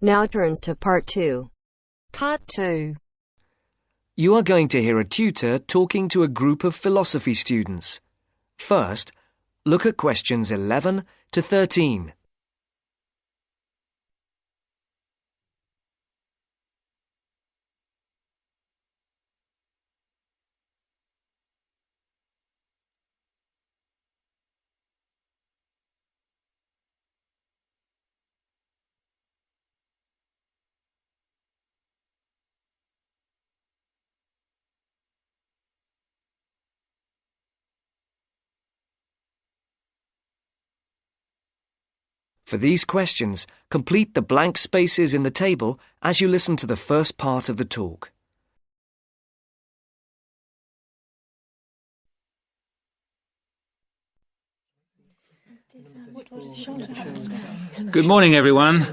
Now turns to Part 2. Part 2. You are going to hear a tutor talking to a group of philosophy students. First, look at questions 11 to 13. For these questions, complete the blank spaces in the table as you listen to the first part of the talk. Good morning, everyone.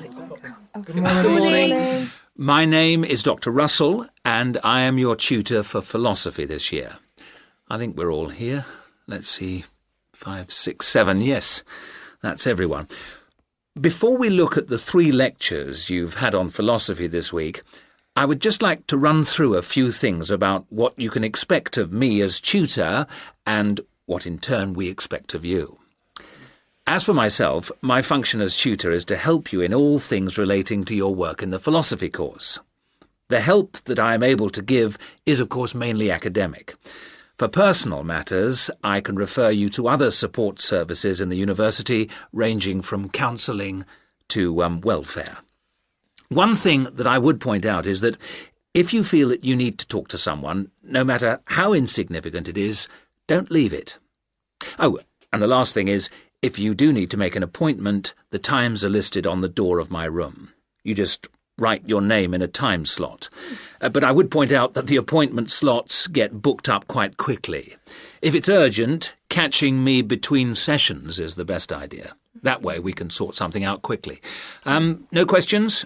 Good morning. My name is Dr. Russell, and I am your tutor for philosophy this year. I think we're all here. Let's see, 5, 6, 7. Yes, that's everyone. Before we look at the 3 lectures you've had on philosophy this week, I would just like to run through a few things about what you can expect of me as tutor and what in turn we expect of you. As for myself, my function as tutor is to help you in all things relating to your work in the philosophy course. The help that I am able to give is, of course, mainly academic. For personal matters, I can refer you to other support services in the university, ranging from counselling to welfare. One thing that I would point out is that if you feel that you need to talk to someone, no matter how insignificant it is, don't leave it. Oh, and the last thing is, if you do need to make an appointment, the times are listed on the door of my room. You just write your name in a time slot. But I would point out that the appointment slots get booked up quite quickly. If it's urgent, catching me between sessions is the best idea. That way we can sort something out quickly. No questions?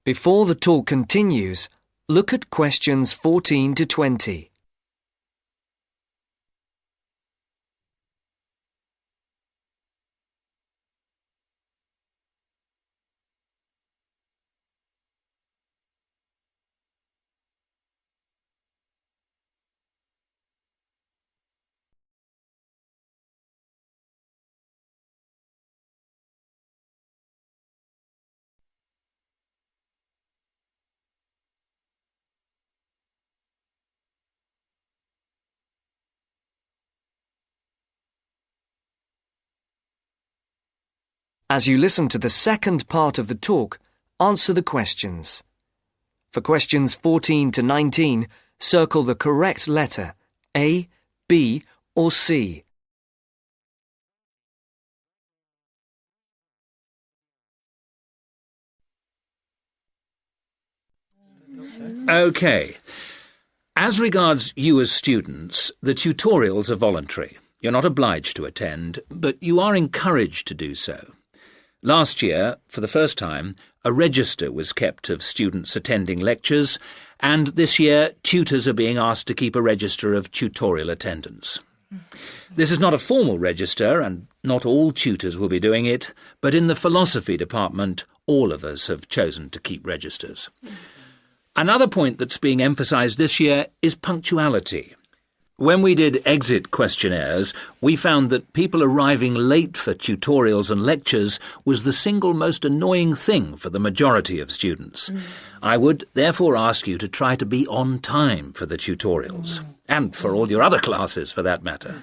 Before the talk continues, look at questions 14 to 20. As you listen to the second part of the talk, answer the questions. For questions 14 to 19, circle the correct letter, A, B, or C. OK. As regards you as students, the tutorials are voluntary. You're not obliged to attend, but you are encouraged to do so. Last year, for the first time, a register was kept of students attending lectures, and this year tutors are being asked to keep a register of tutorial attendance. This is not a formal register, and not all tutors will be doing it, but in the philosophy department, all of us have chosen to keep registers. Another point that's being emphasised this year is punctuality. When we did exit questionnaires, we found that people arriving late for tutorials and lectures was the single most annoying thing for the majority of students. I would therefore ask you to try to be on time for the tutorials, and for all your other classes for that matter.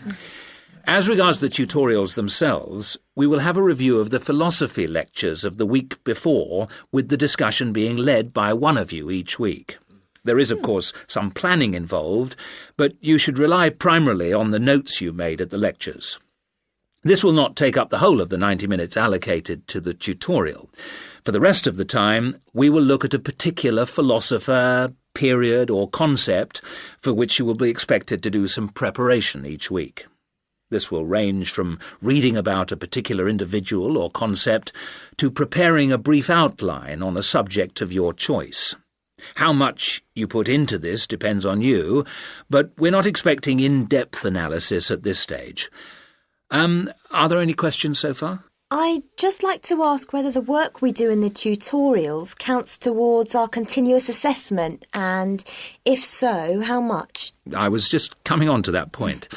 As regards the tutorials themselves, we will have a review of the philosophy lectures of the week before, with the discussion being led by one of you each week. There is, of course, some planning involved, but you should rely primarily on the notes you made at the lectures. This will not take up the whole of the 90 minutes allocated to the tutorial. For the rest of the time, we will look at a particular philosopher, period, or concept for which you will be expected to do some preparation each week. This will range from reading about a particular individual or concept to preparing a brief outline on a subject of your choice. How much you put into this depends on you, but we're not expecting in-depth analysis at this stage. Are there any questions so far? I'd just like to ask whether the work we do in the tutorials counts towards our continuous assessment, and if so, how much? I was just coming on to that point.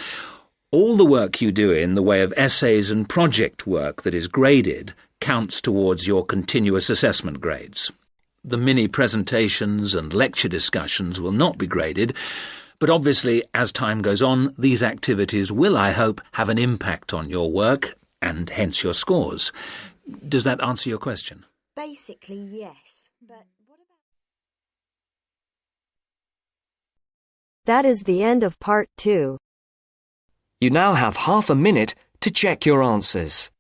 All the work you do in the way of essays and project work that is graded counts towards your continuous assessment grades. The mini presentations and lecture discussions will not be graded, but obviously, as time goes on, these activities will, I hope, have an impact on your work and hence your scores. Does that answer your question? Basically, yes. But what about... That is the end of part 2. You now have half a minute to check your answers.